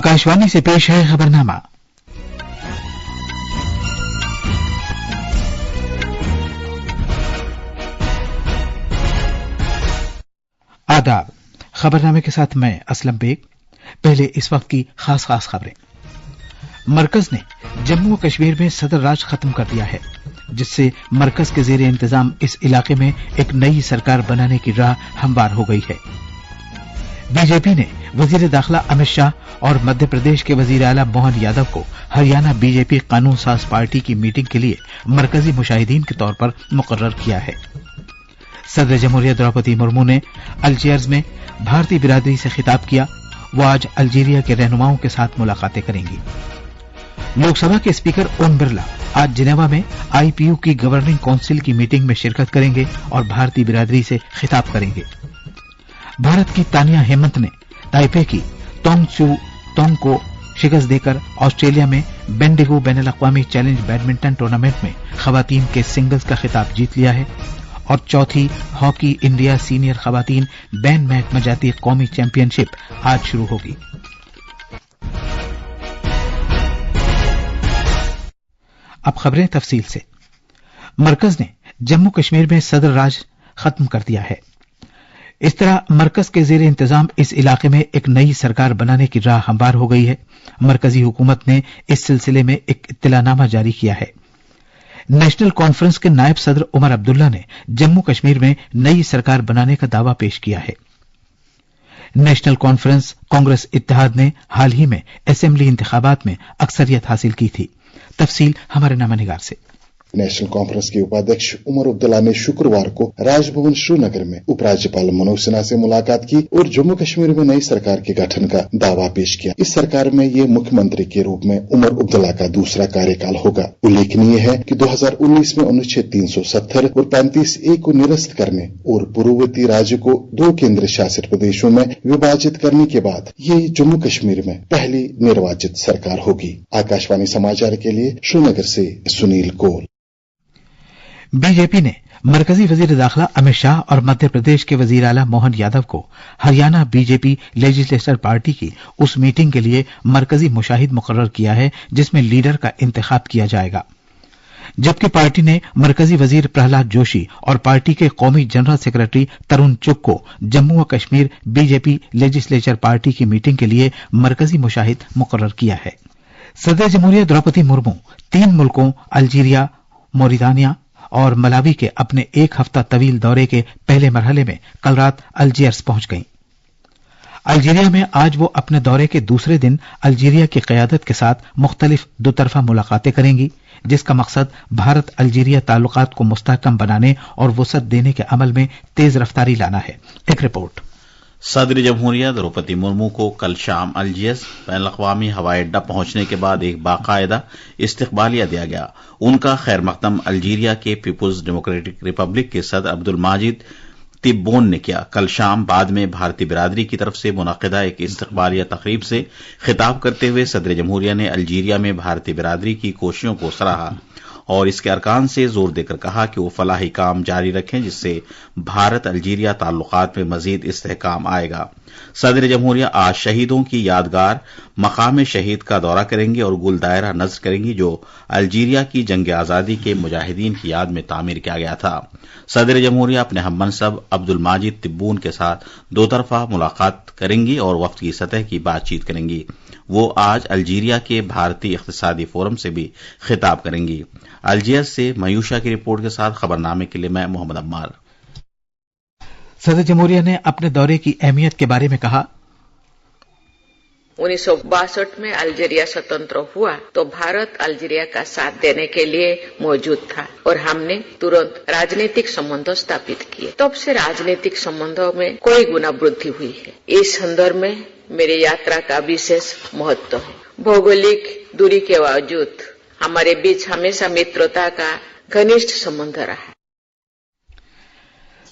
आकाशवाणी से पेश है खबरनामा। आदाब। खबरनामे के साथ मैं असलम बेग। पहले इस वक्त की खास खबरें। मरकज ने जम्मू व कश्मीर में सदर राज खत्म कर दिया है, जिससे मरकज के जेर इंतजाम इस इलाके में एक नई सरकार बनाने की राह हमवार हो गई है। बीजेपी ने वजीर दाखिला अमित शाह और मध्य प्रदेश के वजीर आला मोहन यादव को हरियाणा बीजेपी कानून साज पार्टी की मीटिंग के लिए मरकजी मुशाहिदीन के तौर पर मुकर्रर किया है। सदर जमहूरियत द्रौपदी मुर्मू ने अल्जीयर्स में भारतीय बिरादरी से खिताब किया। वो आज अल्जीरिया के रहनुमाओं के साथ मुलाकातें करेंगी। लोकसभा के स्पीकर ओम बिरला आज जिनेवा में आईपीयू की गवर्निंग काउंसिल की मीटिंग में शिरकत करेंगे और भारतीय बिरादरी से खिताब करेंगे। भारत की तानिया हेमंत ने ताइपे की तोंग चू तोंग को शिकस्त देकर ऑस्ट्रेलिया में बेंडिगो बैनुल अक़वामी चैलेंज बैडमिंटन टूर्नामेंट में खवातीन के सिंगल्स का खिताब जीत लिया है। और चौथी हॉकी इंडिया सीनियर खवातीन बैन मैच मजाती कौमी चैंपियनशिप आज शुरू होगी। अब खबरें तफसील से। मरकज ने जम्मू कश्मीर में सदर राज खत्म कर दिया है। इस तरह मरकज के जेर इंतजाम इस इलाके में एक नई सरकार बनाने की राह हमवार हो गई है। मरकजी हुकूमत ने इस सिलसिले में एक इत्तलानामा जारी किया है। नेशनल कॉन्फ्रेंस के नायब सदर उमर अब्दुल्ला ने जम्मू कश्मीर में नई सरकार बनाने का दावा पेश किया है। नेशनल कॉन्फ्रेंस कांग्रेस इत्तेहाद ने हाल ही में असेंबली इंतखाबात में अक्सरियत हासिल की थी। तफसील हमारे नामानिगार से। नेशनल कॉन्फ्रेंस के उपाध्यक्ष उमर अब्दुल्ला ने शुक्रवार को राजभवन श्रीनगर में उपराज्यपाल मनोज सिन्हा से मुलाकात की और जम्मू कश्मीर में नई सरकार के गठन का दावा पेश किया। इस सरकार में ये मुख्यमंत्री के रूप में उमर अब्दुल्ला का दूसरा कार्यकाल होगा। उल्लेखनीय है कि 2019 में अनुच्छेद 370 और 35A को निरस्त करने और पूर्ववर्ती राज्य को 2 केंद्र शासित प्रदेशों में विभाजित करने के बाद ये जम्मू कश्मीर में पहली निर्वाचित सरकार होगी। आकाशवाणी समाचार के लिए श्रीनगर से सुनील कौल। बीजेपी ने मरकजी वजीर दाखिला अमित शाह और मध्य प्रदेश के वजीर आला मोहन यादव को हरियाणा बीजेपी लेजिस्लेचर पार्टी की उस मीटिंग के लिए मरकजी मुशाहिद मुकर्रर किया है जिसमें लीडर का इंतखाब किया जाएगा। जबकि पार्टी ने मरकजी वजीर प्रहलाद जोशी और पार्टी के कौमी जनरल सेक्रेटरी तरुण चुग को जम्मू व कश्मीर बीजेपी लेजिस्लेचर पार्टी की मीटिंग के लिए मरकजी मुशाहिद मुकर्रर किया है। सदर जमहूरियत द्रौपदी मुर्मू 3 मुल्कों अल्जीरिया, मोरितानिया और मलावी के अपने 1 हफ्ता तवील दौरे के पहले मरहले में कल रात अल्जीयर्स पहुंच गईं। अल्जीरिया में आज वो अपने दौरे के दूसरे दिन अल्जीरिया की क़यादत के साथ मुख्तलिफ दुतरफा मुलाकातें करेंगी, जिसका मकसद भारत अल्जीरिया ताल्लुकात को मुस्तहकम बनाने और वसअत देने के अमल में तेज रफ्तारी लाना है। एक रिपोर्ट। सदर जमहूरिया द्रौपदी मुर्मू को कल शाम अल्जीयर्स बैनुल अक़वामी हवाई अड्डा पहुंचने के बाद एक बाकायदा इस्तकबालिया दिया गया। उनका खैर मकदम अल्जीरिया के पीपुल्स डेमोक्रेटिक रिपब्लिक के सदर अब्दुल माजिद तिब्बोन ने किया। कल शाम बाद में भारतीय बिरादरी की तरफ से मुनक़िदा एक इस्तकबालिया तकरीब से खिताब करते हुए सदर जमहूरिया ने अल्जीरिया में भारतीय बिरादरी की कोशिशों को सराहा और इसके अरकान से जोर देकर कहा कि वो फलाही काम जारी रखें, जिससे भारत अल्जीरिया ताल्लुकात में मजीद इस्तेहकाम आएगा। सदर जमहूरिया आज शहीदों की यादगार मकाम शहीद का दौरा करेंगे और गुल दायरा नज़र करेंगी, जो अल्जीरिया की जंग आज़ादी के मुजाहिदीन की याद में तामीर किया गया था। सदर जमहूरिया अपने हम मनसब अब्दुल माजिद तिब्बून के साथ 2 तरफा मुलाकात करेंगी और वफ्द की सतह की बातचीत करेंगी। वो आज अल्जीरिया के भारतीय इक़्तिसादी फोरम से भी खिताब करेंगी। अल्जीरिया से मयूषा की रिपोर्ट के साथ खबरनामे के लिए मैं मोहम्मद अम्मार। सदर जमहूरिया ने अपने दौरे की अहमियत के बारे में कहा। 1962 में अल्जीरिया स्वतंत्र हुआ तो भारत अल्जीरिया का साथ देने के लिए मौजूद था और हमने तुरंत राजनीतिक संबंध स्थापित किए। तब से राजनीतिक संबंधों में कोई गुना वृद्धि हुई है। इस संदर्भ में मेरी यात्रा का विशेष महत्व है। भौगोलिक दूरी के बावजूद हमारे बीच हमेशा मित्रता का घनिष्ठ संबंध रहा है।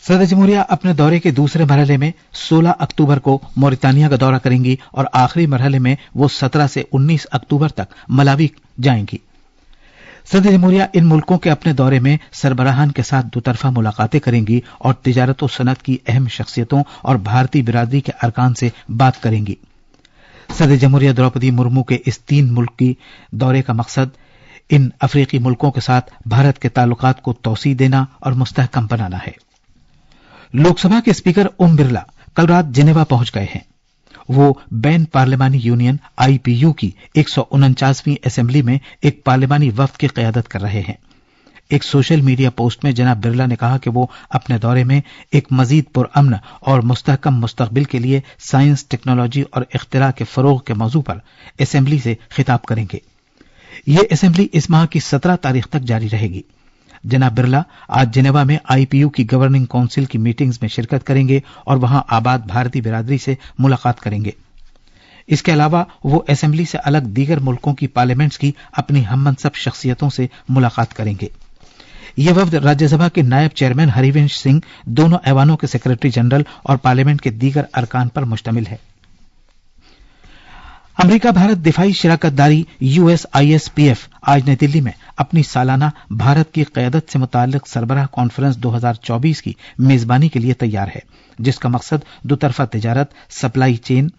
सदर जमहूरिया अपने दौरे के दूसरे मरहले में 16 अक्टूबर को मोरितानिया का दौरा करेंगी और आखिरी मरहले में वो 17 से 19 अक्टूबर तक मलावी जाएंगी। सदर जमहूरिया इन मुल्कों के अपने दौरे में सरबराहान के साथ दुतरफा मुलाकातें करेंगी और तिजारत और सनत की अहम शख्सियतों और भारतीय बिरादरी के अरकान से बात करेंगी। सदर जमहूरिया द्रौपदी मुर्मू के इस 3 मुल्की दौरे का मकसद इन अफ्रीकी मुल्कों के साथ भारत के ताल्लुकात को तौसी देना और मुस्तहकम बनाना है। लोकसभा के स्पीकर ओम बिरला कल रात जिनेवा पहुंच गए हैं। वो बैन पार्लिमानी यूनियन आईपीयू की 149वीं असेंबली में एक पार्लिमानी वफ्द की क़यादत कर रहे हैं। एक सोशल मीडिया पोस्ट में जनाब बिरला ने कहा कि वो अपने दौरे में एक मजीद पुरअमन और मुस्तहकम मुस्तकबिल के लिए साइंस, टेक्नोलॉजी और इख्तिरा के फरोग के मौजू पर असेंबली से खिताब करेंगे। ये असेंबली इस माह की 17 तारीख तक जारी रहेगी। जनाब बिरला आज जिनेवा में आईपीयू की गवर्निंग काउंसिल की मीटिंग्स में शिरकत करेंगे और वहां आबाद भारतीय बिरादरी से मुलाकात करेंगे। इसके अलावा वो असेंबली से अलग दीगर मुल्कों की पार्लियामेंट्स की अपनी हममनसब शख्सियतों से मुलाकात करेंगे। यह वफ्द राज्यसभा के नायब चेयरमैन हरिवंश सिंह, दोनों ऐवानों के सेक्रेटरी जनरल और पार्लियामेंट के दीगर अरकान पर मुश्तमिल है। अमेरिका भारत दिफाई शराकतदारी USISPF आज नई दिल्ली में अपनी सालाना भारत की क़यादत से मुताल्लिक सरबराह कॉन्फ्रेंस 2024 की मेजबानी के लिए तैयार है, जिसका मकसद दोतरफा तिजारत, सप्लाई चेन,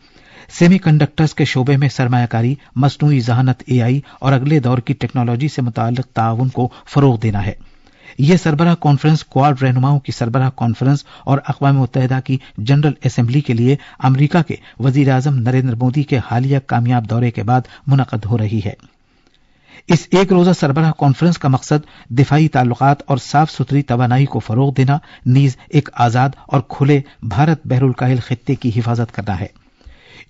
सेमीकंडक्टर्स के शोबे में सरमायाकारी, मसनूई ज़हानत AI और अगले दौर की टेक्नोलॉजी से मुताल्लिक ताउन को फरोग देना है। यह सरबराह कॉन्फ्रेंस क्वाड रहनुमाओं की सरबराह कॉन्फ्रेंस और अक़वाम मुत्तहिदा की जनरल असेंबली के लिए अमेरिका के वजीर आज़म नरेंद्र मोदी के हालिया कामयाब दौरे के बाद मुनक़द हो रही है। इस एक रोज़ा सरबराह कॉन्फ्रेंस का मकसद दिफाई ताल्लुकात और साफ सुथरी तवानाई को फरोग देना, नीज एक आज़ाद और खुले भारत बहरुल खित्ते की हिफाजत करना है।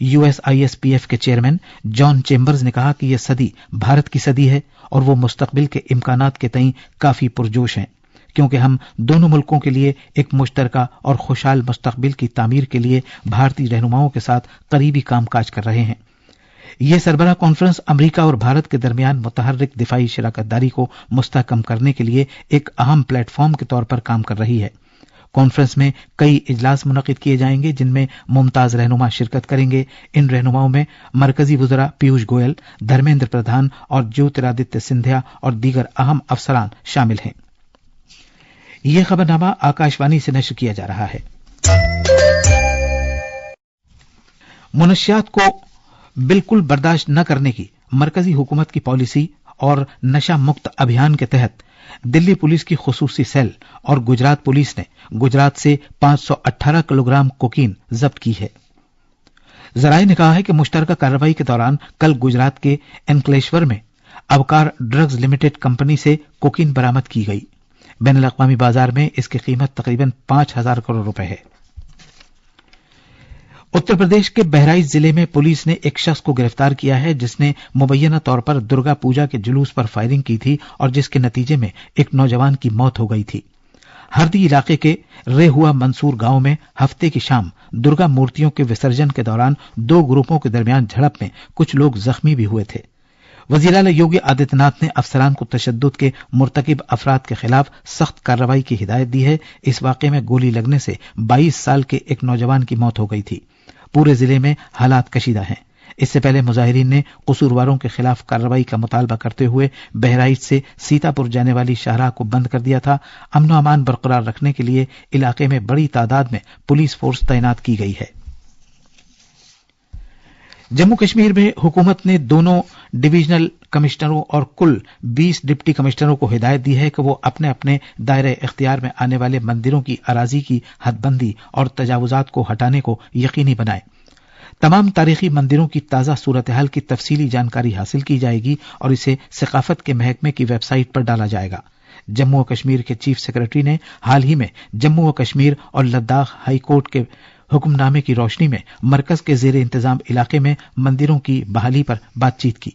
USISPF के चेयरमैन जॉन चेम्बर्स ने कहा कि यह सदी भारत की सदी है और वो मुस्तकबिल के इम्कानात के तईं काफी पुरजोश हैं, क्योंकि हम दोनों मुल्कों के लिए एक मुश्तरका और खुशहाल मुस्तकबिल की तामीर के लिए भारतीय रहनुमाओं के साथ करीबी कामकाज कर रहे हैं। यह सरबराह कॉन्फ्रेंस अमेरिका और भारत के दरमियान मुतहर्रिक दिफाई शराकतदारी को मुस्तहकम करने के लिए एक अहम प्लेटफॉर्म के तौर पर काम कर रही है। कॉन्फ्रेंस में कई इजलास मुनक़िद किए जाएंगे, जिनमें मुमताज रहनुमा शिरकत करेंगे। इन रहनुमाओं में मरकजी वज़रा पीयूष गोयल, धर्मेंद्र प्रधान और ज्योतिरादित्य सिंधिया और दीगर अहम अफसरान शामिल हैं। यह खबरनामा आकाशवाणी से नश्र किया जा रहा है। मुनशियात को बिल्कुल बर्दाश्त न करने की मरकजी हुकूमत की पॉलिसी और नशा मुक्त अभियान के तहत दिल्ली पुलिस की खुसूसी सेल और गुजरात पुलिस ने गुजरात से 518 किलोग्राम कोकीन जब्त की है। जराये ने कहा है कि मुश्तरका कार्रवाई के दौरान कल गुजरात के अंकलेश्वर में अवकार ड्रग्स लिमिटेड कंपनी से कोकीन बरामद की गई। बैनुल अक़वामी बाजार में इसकी कीमत तकरीबन 5,000 करोड़ रुपए है। उत्तर प्रदेश के बहराइच जिले में पुलिस ने एक शख्स को गिरफ्तार किया है, जिसने मुबैयना तौर पर दुर्गा पूजा के जुलूस पर फायरिंग की थी और जिसके नतीजे में एक नौजवान की मौत हो गई थी। हरदी इलाके के रेहुआ मंसूर गांव में हफ्ते की शाम दुर्गा मूर्तियों के विसर्जन के दौरान 2 ग्रुपों के दरमियान झड़प में कुछ लोग जख्मी भी हुए थे। वज़ीर आला योगी आदित्यनाथ ने अफसरान को तशद्दुद के मुर्तकिब अफराद के खिलाफ सख्त कार्रवाई की हिदायत दी है। इस वाक़े में गोली लगने से 22 साल के एक नौजवान की मौत हो गई थी। पूरे जिले में हालात कशीदा हैं। इससे पहले मुजाहिरीन ने कसूरवारों के खिलाफ कार्रवाई का मुतालबा करते हुए बहराइच से सीतापुर जाने वाली शाहराह को बंद कर दिया था। अमन अमान बरकरार रखने के लिए इलाके में बड़ी तादाद में पुलिस फोर्स तैनात की गई है। जम्मू कश्मीर में हुकूमत ने दोनों डिवीजनल कमिश्नरों और कुल 20 डिप्टी कमिश्नरों को हिदायत दी है कि वो अपने अपने दायरे इख्तियार में आने वाले मंदिरों की अराजी की हदबंदी और तजावुजात को हटाने को यकीनी बनाएं। तमाम तारीखी मंदिरों की ताज़ा सूरत हाल की तफसीली जानकारी हासिल की जाएगी और इसे सकाफत के महकमे की वेबसाइट पर डाला जाएगा। जम्मू व कश्मीर के चीफ सेक्रेटरी ने हाल ही में जम्मू व कश्मीर और लद्दाख हाई कोर्ट के हुक्मनामे की रोशनी में मरकज के जेर इंतजाम इलाके में मंदिरों की बहाली पर बातचीत की।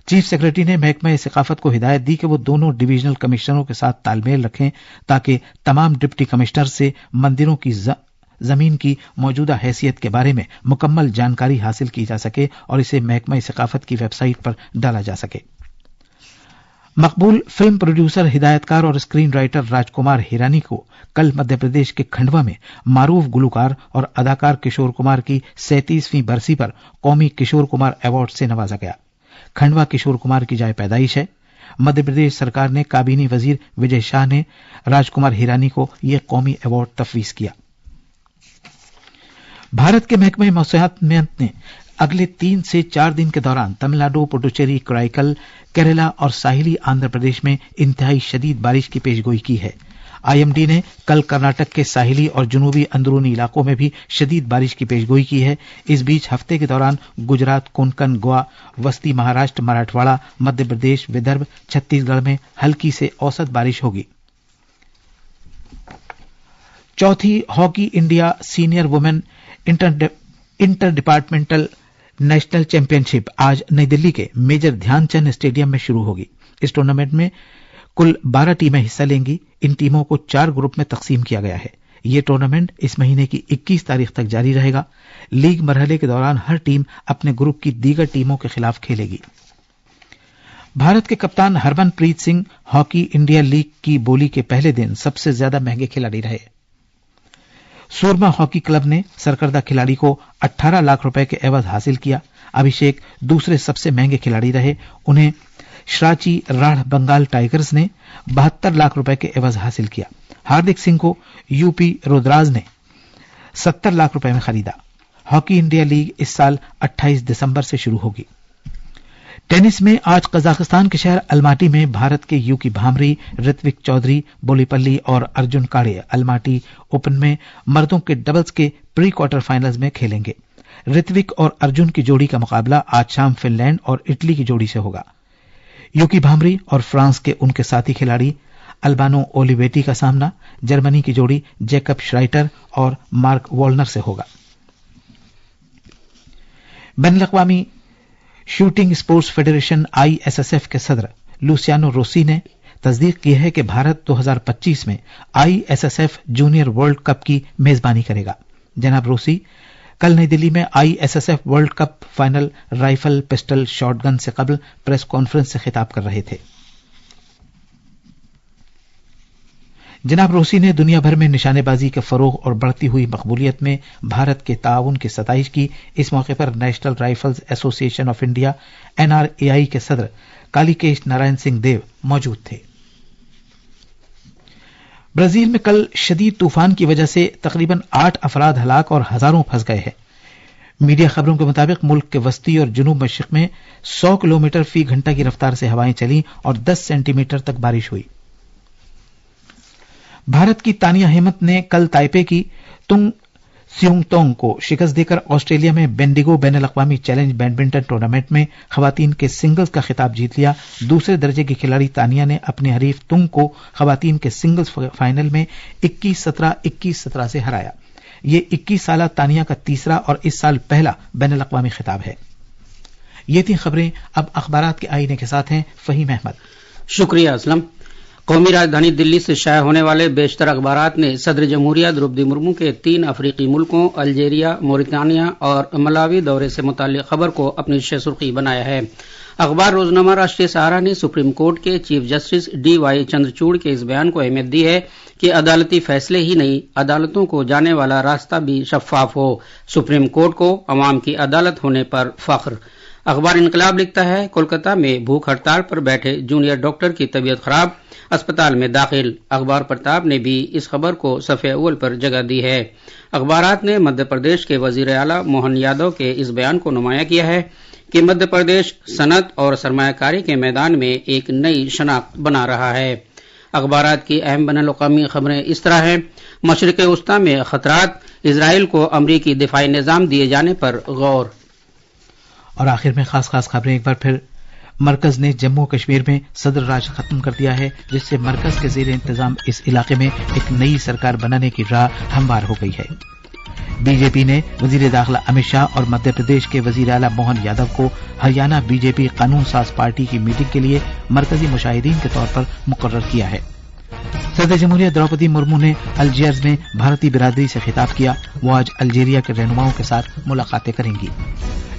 चीफ सेक्रेटरी ने महकमा सकाफत को हिदायत दी कि वो दोनों डिवीजनल कमिश्नरों के साथ तालमेल रखें ताकि तमाम डिप्टी कमिश्नर से मंदिरों की जमीन की मौजूदा हैसियत के बारे में मुकम्मल जानकारी हासिल की जा सके और इसे महकमा सकाफत की वेबसाइट पर डाला जा सके। मकबूल फिल्म प्रोड्यूसर, हिदायतकार और स्क्रीन राइटर राजकुमार हिरानी को कल मध्य प्रदेश के खंडवा में मारूफ गुलकार और अदाकार किशोर कुमार की 37वीं बरसी पर कौमी किशोर कुमार अवार्ड से नवाजा गया। खंडवा किशोर कुमार की जाए पैदाइश है। मध्य प्रदेश सरकार ने काबीनी वजीर विजय शाह ने राजकुमार हिरानी को यह कौमी अवार्ड तफवीज किया। भारत के महकमे मौसमियात ने अगले 3 से 4 दिन के दौरान तमिलनाडु, पुडुचेरी, कराईकल, केरला और साहिली आंध्र प्रदेश में इंतहाई शदीद बारिश की पेशगोई की है। आईएमडी ने कल कर्नाटक के साहिली और जनूबी अंदरूनी इलाकों में भी शदीद बारिश की पेशगोई की है। इस बीच हफ्ते के दौरान गुजरात, कोंकण, गोवा, वस्ती महाराष्ट्र, मराठवाड़ा, मध्य प्रदेश, विदर्भ, छत्तीसगढ़ में हल्की से औसत बारिश होगी। चौथी hockey India senior women inter departmental national championship आज नई दिल्ली के मेजर ध्यानचंद स्टेडियम में शुरू होगी। इस टूर्नामेंट में कुल 12 टीमें हिस्सा लेंगी। इन टीमों को 4 ग्रुप में तकसीम किया गया है। यह टूर्नामेंट इस महीने की 21 तारीख तक जारी रहेगा। लीग मरहले के दौरान हर टीम अपने ग्रुप की दीगर टीमों के खिलाफ खेलेगी। भारत के कप्तान Harmanpreet Singh hockey India league की बोली के पहले दिन सबसे ज्यादा महंगे खिलाड़ी रहे। सूरमा हॉकी क्लब ने सरकर्दा खिलाड़ी को 18 लाख रुपए के एवज हासिल किया। अभिषेक दूसरे सबसे महंगे खिलाड़ी रहे। उन्हें श्राची राढ़ बंगाल टाइगर्स ने 72 लाख रुपए के एवज हासिल किया। हार्दिक सिंह को यूपी रुद्राज ने 70 लाख रुपए में खरीदा। हॉकी इंडिया लीग इस साल 28 दिसंबर से शुरू होगी। टेनिस में आज कजाकिस्तान के शहर अलमाटी में भारत के यूकी भामरी, ऋत्विक चौधरी, बोलीपल्ली और अर्जुन काड़े अलमाटी ओपन में मर्दों के डबल्स के प्री क्वार्टर फाइनल्स में खेलेंगे। ऋत्विक और अर्जुन की जोड़ी का मुकाबला आज शाम फिनलैंड और इटली की जोड़ी से होगा। यूकी भामरी और फ्रांस के उनके साथी खिलाड़ी अल्बानो ओलिवेटी का सामना जर्मनी की जोड़ी जैकब श्राइटर और मार्क वॉलनर से होगा। बैनुल-अक़वामी शूटिंग स्पोर्ट्स फेडरेशन आईएसएसएफ के सदर लुसियानो रोसी ने तस्दीक की है कि भारत 2025 में आईएसएसएफ जूनियर वर्ल्ड कप की मेजबानी करेगा। जनाब रोसी कल नई दिल्ली में ISSF world cup final rifle, pistol, shotgun से कबल प्रेस कॉन्फ्रेंस से खिताब कर रहे थे। जनाब रोसी ने दुनिया भर में निशानेबाजी के फरोग और बढ़ती हुई मकबूलियत में भारत के ताउन की सताइश की। इस मौके पर national rifles association of India NRAI के सदर कालीकेश नारायण सिंह देव मौजूद थे। ब्राजील में कल शदीद तूफान की वजह से तकरीबन 8 अफराद हलाक और हजारों फंस गए हैं। मीडिया खबरों के मुताबिक मुल्क के वस्ती और जुनूब मशरिक में 100 किलोमीटर फी घंटा की रफ्तार से हवाएं चली और 10 सेंटीमीटर तक बारिश हुई। भारत की तानिया हेमंत ने कल ताइपे की तुंग स्यूंगतोंग को शिकस्त देकर ऑस्ट्रेलिया में बेंडिगो बैनुल-अक़वामी चैलेंज बैडमिंटन टूर्नामेंट में खवातीन के सिंगल्स का खिताब जीत लिया। दूसरे दर्जे की खिलाड़ी तानिया ने अपने हरीफ तुंग को खवातीन के सिंगल्स फाइनल में 21-17, 21-17 से हराया। ये 21 साला तानिया का तीसरा और इस साल पहला बैनुल-अक़वामी खिताब है। ये थी खबरें। अब अखबारात के आईने के साथ हैं फहीम अहमद। शुक्रिया असलम। कौमी राजधानी दिल्ली से शाया होने वाले बेशतर अखबारात ने सदर जमहूरिया द्रौपदी मुर्मू के 3 अफ्रीकी मुल्कों अल्जीरिया, मोरितानिया और मलावी दौरे से मुताल्लिक खबर को अपनी सुर्खी बनाया है। अखबार रोजनामा राष्ट्रीय सहारा ने सुप्रीम कोर्ट के चीफ जस्टिस DY चंद्रचूड़ के इस बयान को अहमियत दी है कि अदालती फैसले ही नहीं, अदालतों को जाने वाला रास्ता भी शफाफ हो। सुप्रीम कोर्ट को अवाम की अदालत होने पर फख्र। अखबार इनकलाब लिखता है कोलकाता में भूख हड़ताल पर बैठे जूनियर डॉक्टर की तबीयत खराब, अस्पताल में दाखिल। अखबार प्रताप ने भी इस खबर को सफ़े अव्वल पर जगह दी है। अखबारात ने मध्य प्रदेश के वजीर आला मोहन यादव के इस बयान को नुमाया किया है कि मध्य प्रदेश सनत और सरमायाकारी के मैदान में एक नई शनाख्त बना रहा है। अखबारात की अहम बैनुल-अक़वामी खबरें इस तरह हैं। मशरिक़ वस्ता में खतरात, इजराइल को अमरीकी दिफाई निज़ाम दिए जाने पर गौर। और आखिर में खास खबरें एक बार फिर। मरकज ने जम्मू कश्मीर में सदर राज खत्म कर दिया है, जिससे मरकज के ज़ेर इंतजाम इस इलाके में एक नई सरकार बनाने की राह हमवार हो गई है। बीजेपी ने वजीर दाखिला अमित शाह और मध्य प्रदेश के वजीर आला मोहन यादव को हरियाणा बीजेपी कानून साज पार्टी की मीटिंग के लिए मरकजी मुशाहिदीन के तौर पर मुकर्रर किया है। सदर जमहूरिया द्रौपदी मुर्मू ने अल्जीयर्स में भारतीय बिरादरी से खिताब किया। वो आज अल्जीरिया के रहनुमाओं के साथ मुलाकातें करेंगी।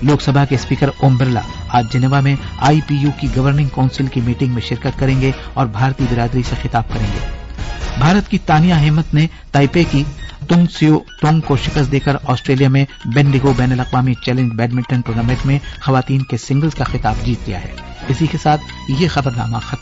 लोकसभा के स्पीकर ओम बिरला आज जिनेवा में IPU की गवर्निंग काउंसिल की मीटिंग में शिरकत करेंगे और भारतीय बिरादरी से खिताब करेंगे। भारत की तानिया हेमंत ने ताइपे की तुंग स्यू तोंग को शिकस्त देकर ऑस्ट्रेलिया में बेंडिगो बैनुल-अक़वामी चैलेंज बैडमिंटन टूर्नामेंट में खवातीन के सिंगल्स का खिताब जीत लिया है। इसी के साथ ये खबरनामा खत्म।